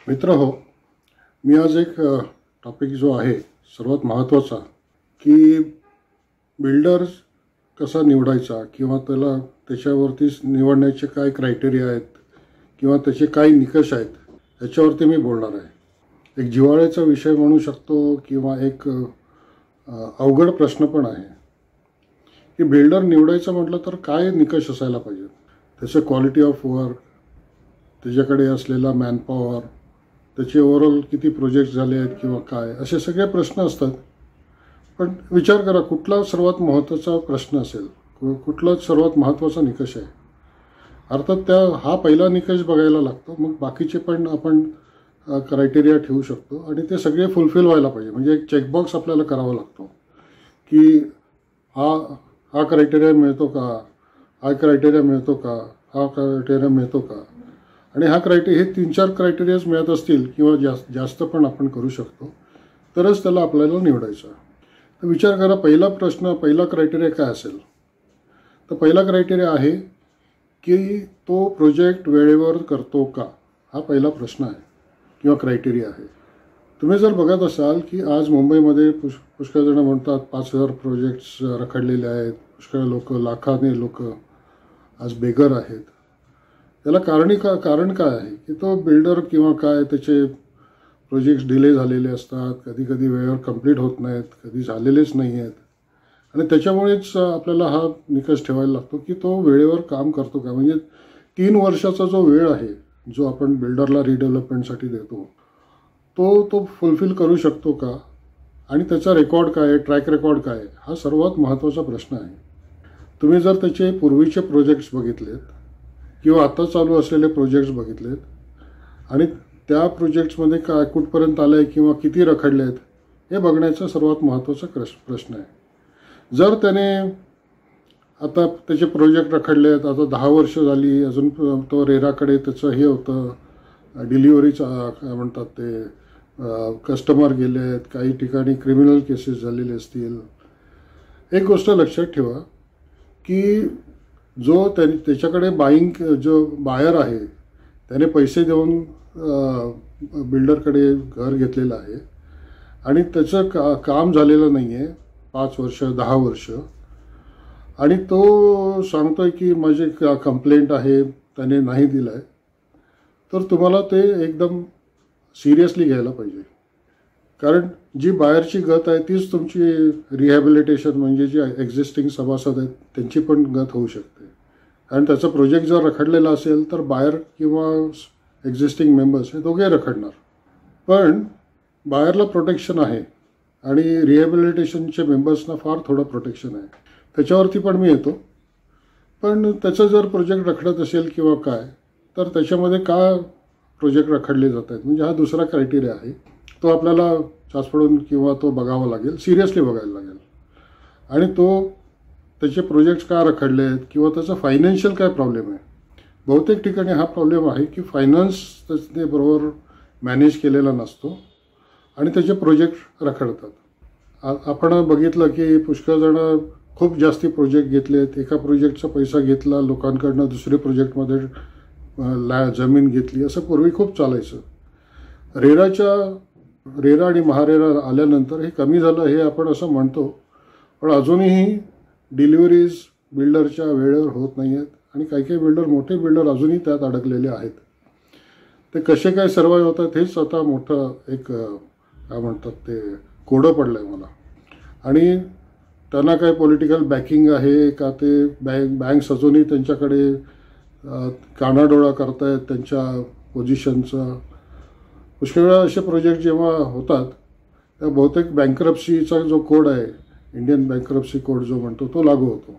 मित्र हो, मी आज एक टॉपिक जो आहे सर्वात महत्त्वाचा की बिल्डर्स कसा निवडायचा किंवा त्याच्यावरती निवडण्याचे काय क्रायटेरिया आहेत किंवा त्याचे काय निकष आहेत याच्यावरती मी बोलणार आहे. एक जिव्हाळ्याचा विषय म्हणू शकतो किंवा एक अवघड प्रश्न पण आहे की बिल्डर निवडायचं म्हटलं तर काय निकष असायला पाहिजे. त्याचं क्वालिटी ऑफ वर्क, त्याच्याकडे असलेला मॅनपॉवर, त्याचे ओव्हरऑल किती प्रोजेक्ट झाले आहेत किंवा काय, असे सगळे प्रश्न असतात. पण विचार करा कुठला सर्वात महत्त्वाचा प्रश्न असेल, कुठला सर्वात महत्त्वाचा निकष आहे. अर्थात हा पहिला निकष बघायला लागतो, मग बाकीचे पण आपण क्रायटेरिया ठेवू शकतो आणि ते सगळे फुलफिल व्हायला पाहिजे. म्हणजे एक चेकबॉक्स आपल्याला करावा लागतो की हा क्रायटेरिया मिळतो का, हा क्रायटेरिया मिळतो का, हा क्रायटेरिया मिळतो का. आणि हे 3-4 क्रायटेरियाज मिळत असतील किंवा जास्त पण आपण करू शकतो, तरच त्याला आपल्याला निवडायचं. तर विचार करा, पहिला क्रायटेरिया काय असेल. तर पहिला क्रायटेरिया आहे की तो प्रोजेक्ट वेळेवर करतो का, हा पहिला प्रश्न आहे किंवा क्रायटेरिया आहे. तुम्ही जर बघत असाल की आज मुंबईमध्ये पुष्कळ जण म्हणतात 5,000 प्रोजेक्ट्स रखडलेले आहेत, पुष्कळ लाखाने लोक आज बेघर आहेत. त्याला कारण काय आहे की तो बिल्डर किंवा काय त्याचे प्रोजेक्ट्स डिले झालेले असतात, कधी वेळेवर कंप्लीट होत नाहीत, कधी झालेलेच नाही आहेत. आणि त्याच्यामुळेच आपल्याला हा निकष ठेवायला लागतो की तो वेळेवर काम करतो का. म्हणजे 3 वर्षाचा जो वेळ आहे जो आपण बिल्डरला रिडेव्हलपमेंटसाठी देतो, तो फुलफिल करू शकतो का. आणि त्याचा रेकॉर्ड काय आहे, ट्रॅक रेकॉर्ड काय आहे, हा सर्वात महत्त्वाचा प्रश्न आहे. तुम्ही जर त्याचे पूर्वीचे प्रोजेक्ट्स बघितलेत किंवा आता चालू असलेले प्रोजेक्ट्स बघितलेत आणि त्या प्रोजेक्ट्समध्ये काय कुठपर्यंत आलं आहे किंवा किती रखडले आहेत हे बघण्याचा सर्वात महत्त्वाचा प्रश्न आहे. जर त्याने आता त्याचे प्रोजेक्ट रखडले आहेत, आता 10 वर्ष झाली, अजून तो रेराकडे त्याचं हे होतं, डिलिव्हरीचं काय म्हणतात ते, कस्टमर गेले आहेत, काही ठिकाणी क्रिमिनल केसेस झालेले असतील. एक गोष्ट लक्षात ठेवा की त्याच्याकडे जो बायर आहे त्याने पैसे देऊन बिल्डरकडे घर घेतलेलं आहे आणि त्याचं काम झालेलं नाही आहे 5 वर्ष 10 वर्ष, आणि तो सांगतोय की माझी कंप्लेंट आहे, त्याने नाही दिलं आहे, तर तुम्हाला ते एकदम सिरियसली घ्यायला पाहिजे. कारण जी बाहेरची गत आहे तीच तुमची रिहॅबिलिटेशन, म्हणजे जे एक्झिस्टिंग सभासद आहेत त्यांची पण गत होऊ शकते. आणि त्याचा प्रोजेक्ट जर रखडलेला असेल तर बायर किंवा एक्झिस्टिंग मेंबर्स हे दोघे रखडणार. पण बायरला प्रोटेक्शन आहे आणि रिहॅबिलिटेशनच्या मेंबर्सना फार थोडं प्रोटेक्शन आहे. त्याच्यावरती पण मी येतो. पण त्याचं जर प्रोजेक्ट रखडत असेल किंवा काय, तर त्याच्यामध्ये का प्रोजेक्ट रखडले जात आहेत, म्हणजे हा दुसरा क्रायटेरिया आहे. तो आपल्याला चाचपडून किंवा तो बघावा लागेल, सिरियसली बघायला लागेल. आणि त्याचे प्रोजेक्ट्स का रखडले आहेत किंवा त्याचा फायनान्शियल काय प्रॉब्लेम आहे. बहुतेक ठिकाणी हा प्रॉब्लेम आहे की फायनान्स त्याने बरोबर मॅनेज केलेला नसतो आणि त्याचे प्रोजेक्ट रखडतात. आपण बघितलं की पुष्कळ जण खूप जास्ती प्रोजेक्ट घेतलेत, एका प्रोजेक्टचा पैसा घेतला लोकांकडनं, दुसऱ्या प्रोजेक्टमध्ये जमीन घेतली, असं पूर्वी खूप चालायचं. रेरा आणि महारेरा आल्यानंतर हे कमी झालं हे आपण असं म्हणतो. पण अजूनही डिलिव्हरीज बिल्डरच्या वेळेवर होत नाही आहेत आणि काही बिल्डर, मोठे बिल्डर अजूनही त्यात अडकलेले आहेत. ते कसे काय सर्वाईव्ह होतात हेच आता मोठं एक काय म्हणतात ते कोडं पडलं आहे मला. आणि त्यांना काय पॉलिटिकल बॅकिंग आहे का, ते बँक्स अजूनही त्यांच्याकडे कानाडोळा करतायत त्यांच्या पोझिशनचा. पुष्कळ वेळा असे प्रोजेक्ट जेव्हा होतात त्या बहुतेक बँक्रप्सीचा जो कोड आहे, इंडियन बँक्रप्सी कोड जो म्हणतो, तो लागू होतो.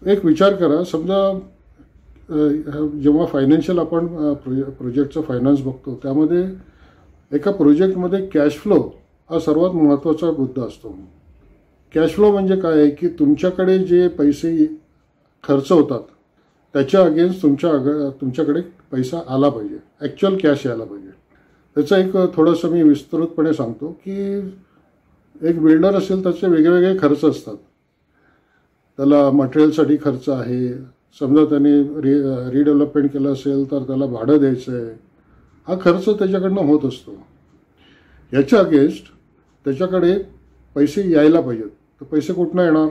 एक विचार करा, समजा जेव्हा फायनान्शियल आपण प्रोजेक्टचं फायनान्स बघतो त्यामध्ये एका प्रोजेक्टमध्ये कॅश फ्लो हा सर्वात महत्त्वाचा मुद्दा असतो. कॅश फ्लो म्हणजे काय आहे की तुमच्याकडे जे पैसे खर्च होतात त्याच्या अगेन्स्ट तुमच्याकडे पैसा आला पाहिजे, ॲक्च्युअल कॅश यायला पाहिजे. त्याचं एक थोडंसं मी विस्तृतपणे सांगतो की एक बिल्डर असेल त्याचे वेगवेगळे खर्च असतात. त्याला मटेरियलसाठी खर्च आहे, समजा त्याने रिडेव्हलपमेंट केलं असेल तर त्याला भाडं द्यायचं आहे, हा खर्च त्याच्याकडनं होत असतो. याच्या अगेन्स्ट त्याच्याकडे पैसे यायला पाहिजेत. तर पैसे कुठनं येणार?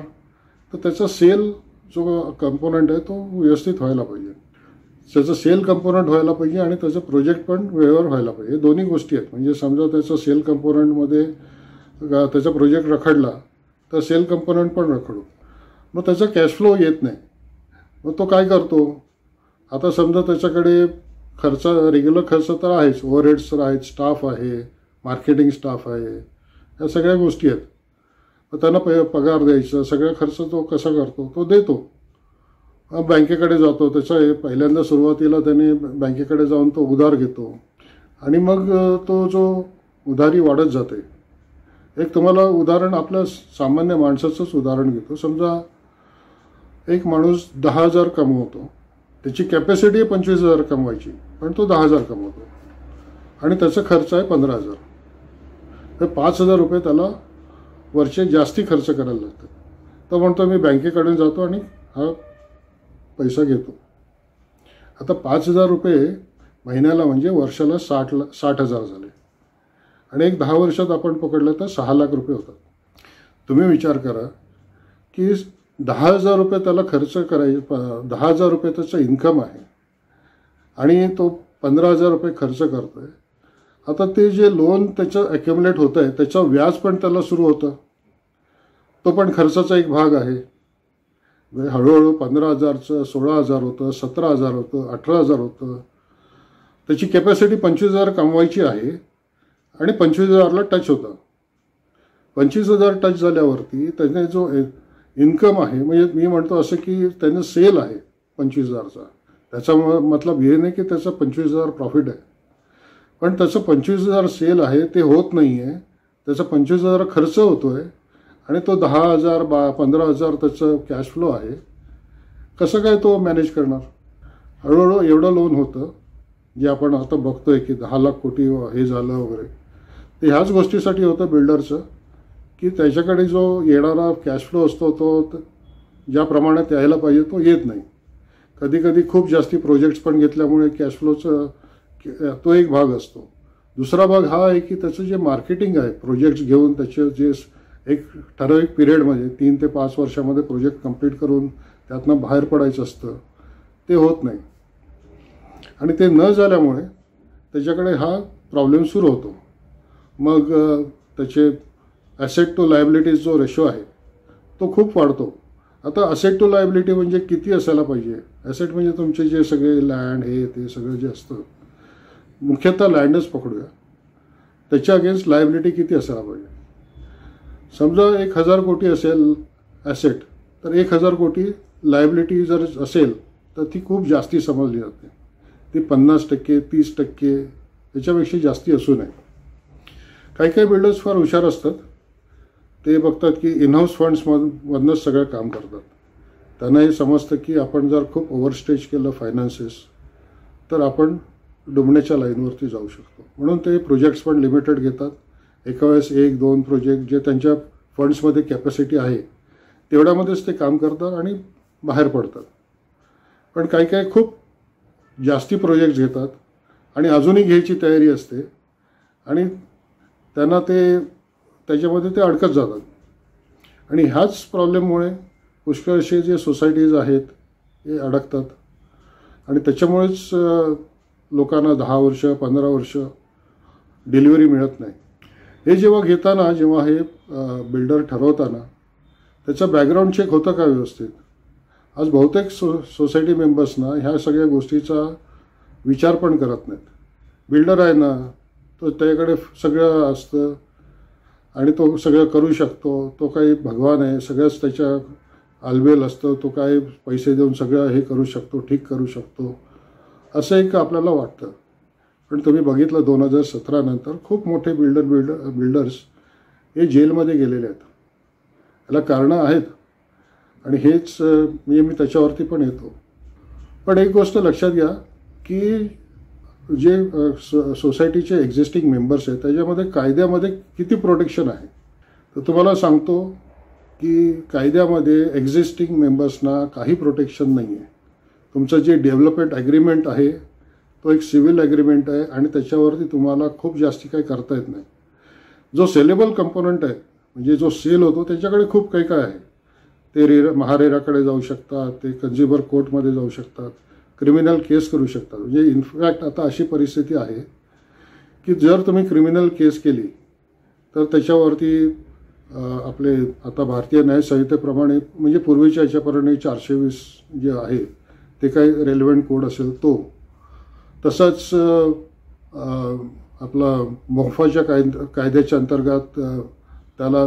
तर त्याचा सेल जो कंपोनंट आहे तो व्यवस्थित व्हायला पाहिजे. त्याचं सेल कंपोनंट व्हायला पाहिजे आणि त्याचं प्रोजेक्ट पण वेळेवर व्हायला पाहिजे. हे दोन्ही गोष्टी आहेत. म्हणजे समजा त्याचं सेल कंपोनंटमध्ये त्याचा प्रोजेक्ट रखडला तर सेल कंपोनंट पण रखडू, मग त्याचा कॅश फ्लो येत नाही. मग तो काय करतो? आता समजा त्याच्याकडे खर्च, रेग्युलर खर्च तर आहेच, ओव्हरहेड्स तर आहेत, स्टाफ आहे, मार्केटिंग स्टाफ आहे, या सगळ्या गोष्टी आहेत. मग त्यांना पगार द्यायचा, सगळा खर्च तो कसा करतो? तो देतो, बँकेकडे जातो. त्याचा पहिल्यांदा सुरुवातीला त्याने बँकेकडे जाऊन तो उधार घेतो आणि मग तो जो उधारी वाढत जाते. एक तुम्हाला उदाहरण, आपल्या सामान्य माणसाचंच उदाहरण घेतो. समजा एक माणूस 10,000 कमवतो, त्याची कॅपॅसिटी आहे 25,000 कमवायची, पण तो 10,000 कमवतो आणि त्याचा खर्च आहे 15,000. तर 5,000 रुपये त्याला वर्षे जास्ती खर्च करायला लागतात. तो म्हणतो मी बँकेकडे जातो आणि हा पैसा घेतो. आता 5,000 रुपये महिन्याला म्हणजे वर्षाला 60,000 झाले आणि एक 10 वर्षात आपण पकडलं तर 6 लाख रुपये होतात. तुम्ही विचार करा की 10,000 रुपये त्याला खर्च करायचे, 10,000 रुपये त्याचा इन्कम आहे आणि तो 15,000 रुपये खर्च करतो आहे. आता ते जे लोन त्याचं ॲक्युमुलेट होतं आहे त्याचं व्याज पण त्याला सुरू होतं, तो पण खर्चाचा एक भाग आहे. हळूहळू 15,000चं 16,000 होतं, 17,000 होतं, 18,000 होतं. त्याची कॅपॅसिटी 25,000 कमवायची आहे आणि 25,000ला टच होतं. 25,000 टच झाल्यावरती त्याने जो इन्कम आहे, म्हणजे मी म्हणतो असं की त्यानं सेल आहे 25,000चा, त्याचा मतलब हे नाही की त्याचा 25,000 प्रॉफिट आहे, पण त्याचं 25,000 सेल आहे ते होत नाही आहे. त्याचा 25,000 खर्च होतो आहे आणि तो 10,000 15,000 त्याचं कॅश फ्लो आहे. कसं काय तो मॅनेज करणार? हळूहळू एवढं लोन होतं जे आपण आता बघतो आहे की 10 लाख कोटी हे झालं वगैरे. ते ह्याच गोष्टीसाठी होतं बिल्डरचं की त्याच्याकडे जो येणारा कॅश फ्लो असतो तो ज्या प्रमाणात यायला पाहिजे तो येत नाही. कधी कधी खूप जास्ती प्रोजेक्ट्स पण घेतल्यामुळे कॅश फ्लोचं तो एक भाग असतो. दुसरा भाग हा आहे की त्याचं जे मार्केटिंग आहे, प्रोजेक्ट्स घेऊन त्याचे जे एक ठराविक पिरियडमध्ये 3 ते 5 वर्षामध्ये प्रोजेक्ट कंप्लीट करून त्यातनं बाहेर पडायचं असतं, ते होत नाही. आणि ते न झाल्यामुळे त्याच्याकडे हा प्रॉब्लेम सुरू होतो. मग त्याचे ॲसेट टू लायबिलिटीज जो रेशो आहे तो खूप वाढतो. आता असेट टू लायबिलिटी म्हणजे किती असायला पाहिजे? ॲसेट म्हणजे तुमचे जे सगळे लँड हे ते सगळं जे असतं, मुख्यतः लँडच पकडूया, त्याच्या अगेन्स्ट लायबिलिटी किती असायला पाहिजे? समजा 1,000 कोटी असेल ॲसेट, तर 1,000 कोटी लायबिलिटी जर असेल तर ती खूप जास्ती समजली जाते. ती 50%, 30% याच्यापेक्षा जास्ती असू नये. काही काही बिल्डर्स फार हुशार असतात. ते बघतात की इनहाऊस फंड्समधूनच सगळं काम करतात. त्यांना हे समजतं की आपण जर खूप ओव्हरस्टेज केलं फायनान्सेस तर आपण डुबण्याच्या लाईनवरती जाऊ शकतो. म्हणून ते प्रोजेक्ट्स पण लिमिटेड घेतात. एका वेळेस 1-2 प्रोजेक्ट जे त्यांच्या फंड्समध्ये कॅपॅसिटी आहे तेवढ्यामध्येच ते काम करतात आणि बाहेर पडतात. पण काही काही खूप जास्ती प्रोजेक्ट्स घेतात आणि अजूनही घ्यायची तयारी असते आणि त्यांना त्याच्यामध्ये ते अडकत जातात. आणि ह्याच प्रॉब्लेममुळे पुष्कळसे जे सोसायटीज आहेत हे अडकतात आणि त्याच्यामुळेच लोकांना 10 वर्ष 15 वर्ष डिलिव्हरी मिळत नाही. हे जेव्हा घेताना, जेव्हा हे बिल्डर ठरवताना त्याचा बॅकग्राऊंड चेक होतं का व्यवस्थित? आज बहुतेक सोसायटी मेंबर्सना ह्या सगळ्या गोष्टीचा विचार पण करत नाहीत. बिल्डर आहे ना, तो त्याच्याकडे सगळं असतं आणि तो सगळं करू शकतो, तो काही भगवान आहे, सगळंच त्याच्या आलबेल असतं, तो काय पैसे देऊन सगळं हे करू शकतो, ठीक करू शकतो, असं एक आपल्याला वाटतं. पण तुम्ही बघितलं 2017 नंतर खूप मोठे बिल्डर्स हे जेलमध्ये गेलेले आहेत. याला कारणं आहेत आणि हेच मी त्याच्यावरती पण येतो. पण एक गोष्ट लक्षात घ्या की जे सोसायटीचे एक्झिस्टिंग मेंबर्स आहेत त्याच्यामध्ये कायद्यामध्ये किती प्रोटेक्शन आहे. तर तुम्हाला सांगतो की कायद्यामध्ये एक्झिस्टिंग मेंबर्सना काही प्रोटेक्शन नाही आहे. तुमचं जे डेव्हलपमेंट ॲग्रीमेंट आहे तो एक सिव्हिल ॲग्रीमेंट आहे आणि त्याच्यावरती तुम्हाला खूप जास्ती काही करता येत नाही. जो सेलेबल कंपोनंट आहे म्हणजे जो सेल होतो त्याच्याकडे खूप काही काय आहे. ते महारेराकडे जाऊ शकतात, ते कन्झ्युमर कोर्टमध्ये जाऊ शकतात, क्रिमिनल केस करू शकतात. म्हणजे इनफॅक्ट आता अशी परिस्थिती आहे की जर तुम्ही क्रिमिनल केस केली तर त्याच्यावरती आपले आता भारतीय न्याय संहितेप्रमाणे म्हणजे पूर्वीच्या याच्याप्रमाणे 420 जे आहे ते काही रेलिव्हंट कोड असेल तो, तसंच आपला मोफाच्या कायद्याच्या अंतर्गत त्याला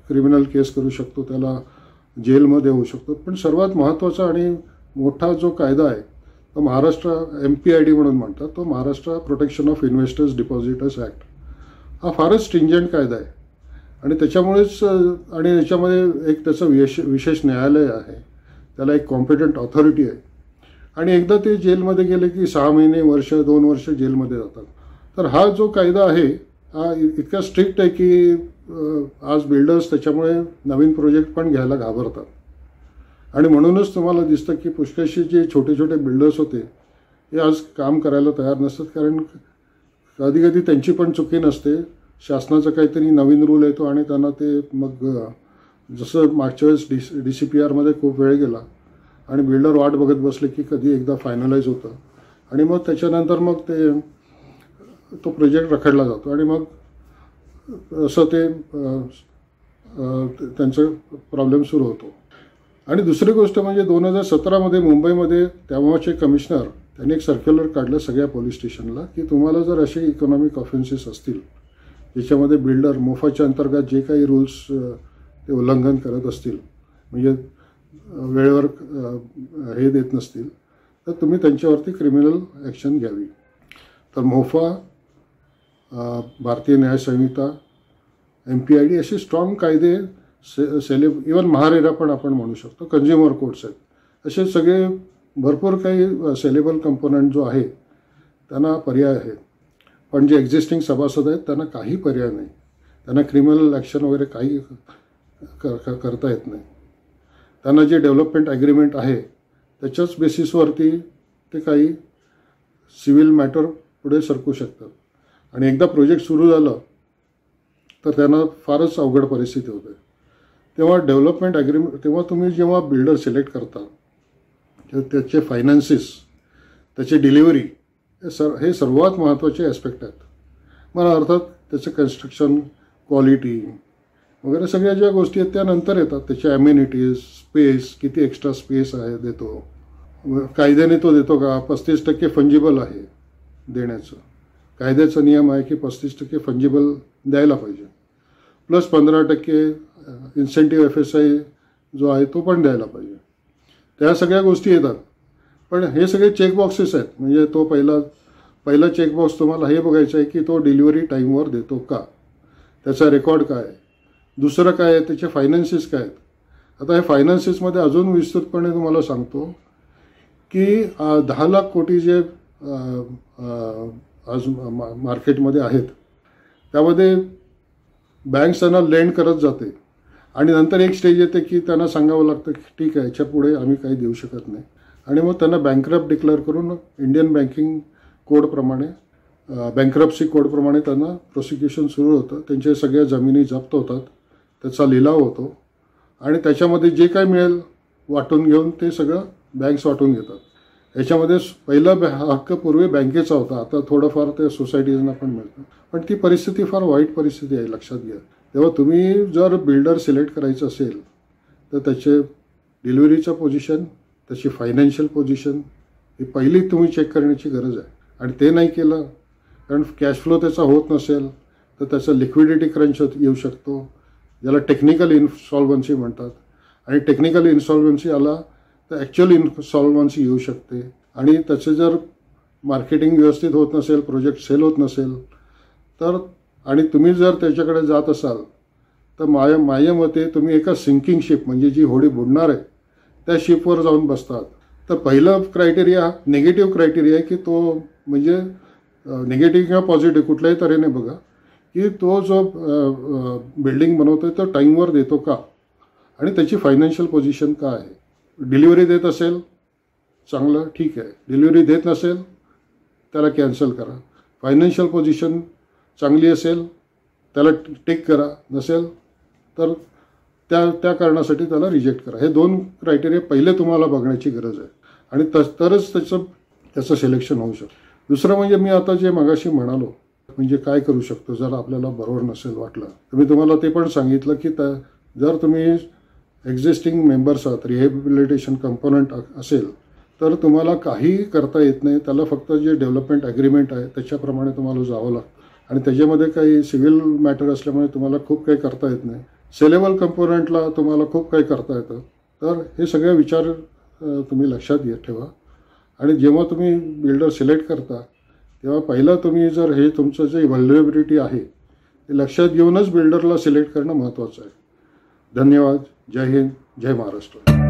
क्रिमिनल केस करू शकतो, त्याला जेलमध्ये होऊ शकतो. पण सर्वात महत्त्वाचा आणि मोठा जो कायदा आहे तो महाराष्ट्र MPID म्हणून म्हणतात, तो Maharashtra protection of investors depositors act हा फारच स्ट्रिंजंट कायदा आहे. आणि त्याच्यामुळेच आणि याच्यामध्ये एक त्याचं विशेष न्यायालय आहे, त्याला एक कॉम्पिटंट ऑथॉरिटी आहे. आणि एकदा ते जेलमध्ये गेले की 6 महिने, वर्ष, 2 वर्ष जेलमध्ये जातात. तर हा जो कायदा आहे हा इतका स्ट्रिक्ट आहे की आज बिल्डर्स त्याच्यामुळे नवीन प्रोजेक्ट पण घ्यायला घाबरतात. आणि म्हणूनच तुम्हाला दिसतं की पुष्कळशी जे छोटे छोटे बिल्डर्स होते हे आज काम करायला तयार नसतात. कारण कधी कधी त्यांची पण चुकी नसते, शासनाचा काहीतरी नवीन रूल येतो आणि त्यांना ते मग जसं मागच्या वेळेस DCPRमध्ये खूप वेळ गेला आणि बिल्डर वाट बघत बसले की कधी एकदा फायनलाइज होतं आणि मग त्याच्यानंतर मग तो प्रोजेक्ट रखडला जातो आणि मग असं ते त्यांचं प्रॉब्लेम सुरू होतो. आणि दुसरी गोष्ट म्हणजे 2017मध्ये मुंबईमध्ये तेव्हाचे कमिशनर त्यांनी एक सर्क्युलर काढलं सगळ्या पोलीस स्टेशनला की तुम्हाला जर असे इकॉनॉमिक ऑफेन्सेस असतील ज्याच्यामध्ये बिल्डर मोफाच्या अंतर्गत जे काही रूल्स ते उल्लंघन करत असतील, म्हणजे वेळेवर हे देत नसतील, तर तुम्ही त्यांच्यावरती क्रिमिनल ॲक्शन घ्यावी. तर मोफा, भारतीय न्याय संहिता, MPID असे स्ट्रॉंग कायदे, इवन महारेरा पण आपण म्हणू शकतो, कन्झ्युमर कोर्ट्स आहेत, असे सगळे भरपूर काही सेलेबल कंपोनंट जो आहे त्यांना पर्याय आहे. पण जे एक्झिस्टिंग सभासद आहेत त्यांना काही पर्याय नाही, त्यांना क्रिमिनल ॲक्शन वगैरे काही करता येत नाही. त्यांना जे डेव्हलपमेंट ॲग्रीमेंट आहे त्याच्याच बेसिसवरती ते काही सिव्हिल मॅटर पुढे सरकू शकतात. आणि एकदा प्रोजेक्ट सुरू झालं तर त्यांना फारच अवघड परिस्थिती होते. तेव्हा डेव्हलपमेंट ॲग्रीमेंट, तेव्हा तुम्ही जेव्हा बिल्डर सिलेक्ट करता तर त्याचे फायनान्सेस, त्याची डिलिव्हरी हे सर्वात महत्त्वाचे ॲस्पेक्ट आहेत. मला अर्थात त्याचं कन्स्ट्रक्शन, क्वालिटी वगैरे सगळ्या ज्या गोष्टी आहेत त्या नंतर येतात. त्याच्या ॲम्युनिटीज, स्पेस, किती एक्स्ट्रा स्पेस आहे देतो, कायद्याने तो देतो का, 35% फंजिबल आहे देण्याचं, कायद्याचा नियम आहे की 35% फंजिबल द्यायला पाहिजे, प्लस 15% इन्सेंटिव्ह FSI जो आहे तो पण द्यायला पाहिजे. त्या सगळ्या गोष्टी येतात. पण हे सगळे चेकबॉक्सेस आहेत. म्हणजे तो पहिला चेकबॉक्स तुम्हाला हे बघायचं आहे की तो डिलिव्हरी टाईमवर देतो का, त्याचा रेकॉर्ड काय आहे, दुसरं काय आहे, त्याचे फायनान्सेस काय आहेत. आता हे फायनान्सेसमध्ये अजून विस्तृतपणे तुम्हाला सांगतो की 10 लाख कोटी जे आज मार्केटमध्ये आहेत त्यामध्ये बँक्स त्यांना लेंड करत जाते आणि नंतर एक स्टेज येते की त्यांना सांगावं लागतं की ठीक आहे याच्या पुढे आम्ही काही देऊ शकत नाही आणि मग त्यांना बँकरप्ट डिक्लेअर करून इंडियन बँकिंग कोडप्रमाणे, बँकरप्सी कोडप्रमाणे त्यांना प्रोसिक्युशन सुरू होतं. त्यांच्या सगळ्या जमिनी जप्त होतात, त्याचा लिलाव होतो आणि त्याच्यामध्ये जे काय मिळेल वाटून घेऊन ते सगळं बँक्स वाटून घेतात. याच्यामध्ये पहिला हक्क पूर्वी बँकेचा होता, आता थोडंफार ते सोसायटीजना पण मिळतं. पण ती परिस्थिती फार वाईट परिस्थिती आहे, लक्षात घ्या. तेव्हा तुम्ही जर बिल्डर सिलेक्ट करायचं असेल तर त्याचे डिलिव्हरीचं पोझिशन, त्याची फायनान्शियल पोझिशन ही पहिली तुम्ही चेक करण्याची गरज आहे. आणि ते नाही केलं कारण कॅश फ्लो त्याचा होत नसेल तर त्याचा लिक्विडिटी क्रंच येऊ शकतो, ज्याला टेक्निकल इन्सॉल्वन्सी म्हणतात. आणि टेक्निकल इन्सॉल्वन्सी आला तर ॲक्च्युअल इन्सॉल्वन्सी येऊ शकते. आणि त्याचे जर मार्केटिंग व्यवस्थित होत नसेल, प्रोजेक्ट सेल होत नसेल तर, आणि तुम्ही जर त्याच्याकडे जात असाल तर माझ्या मते तुम्ही एका सिंकिंग शिप म्हणजे जी होडी बुडणार आहे त्या शिपवर जाऊन बसतात. तर पहिलं क्रायटेरिया निगेटिव्ह क्रायटेरिया आहे की तो म्हणजे निगेटिव्ह किंवा पॉझिटिव्ह कुठल्याही तऱ्हेने बघा की तो जो बिल्डिंग बनवतो आहे तो टाईमवर देतो का आणि त्याची फायनान्शियल पोझिशन काय आहे. डिलिव्हरी देत असेल चांगलं, ठीक आहे. डिलिव्हरी देत नसेल त्याला कॅन्सल करा. फायनान्शियल पोझिशन चांगली असेल त्याला टिक करा, नसेल तर त्या कारणासाठी त्याला रिजेक्ट करा. हे 2 क्रायटेरिया पहिले तुम्हाला बघण्याची गरज आहे आणि तरच त्याचं सिलेक्शन होऊ शकतं. दुसरं म्हणजे मी आता जे मगाशी म्हणालो, म्हणजे काय करू शकतो जर आपल्याला बरोबर नसेल वाटलं तर मी तुम्हाला ते पण सांगितलं की जर तुम्ही एक्झिस्टिंग मेंबर्स आहात, रिहॅबिलिटेशन कंपोनंट असेल तर तुम्हाला काहीही करता येत नाही. त्याला फक्त जे डेव्हलपमेंट ॲग्रीमेंट आहे त्याच्याप्रमाणे तुम्हाला जावं लागतं आणि त्याच्यामध्ये काही सिव्हिल मॅटर असल्यामुळे तुम्हाला खूप काही करता येत नाही. सेलेबल कंपोनंटला तुम्हाला खूप काही करता येतं. तर हे सगळे विचार तुम्ही लक्षात ठेवा आणि जेव्हा तुम्ही बिल्डर सिलेक्ट करता तेव्हा पहिलं तुम्ही जर हे तुमचं जे व्हल्नरेबिलिटी आहे ते लक्षात घेऊनच बिल्डरला सिलेक्ट करणं महत्त्वाचं आहे. धन्यवाद. जय हिंद. जय महाराष्ट्र.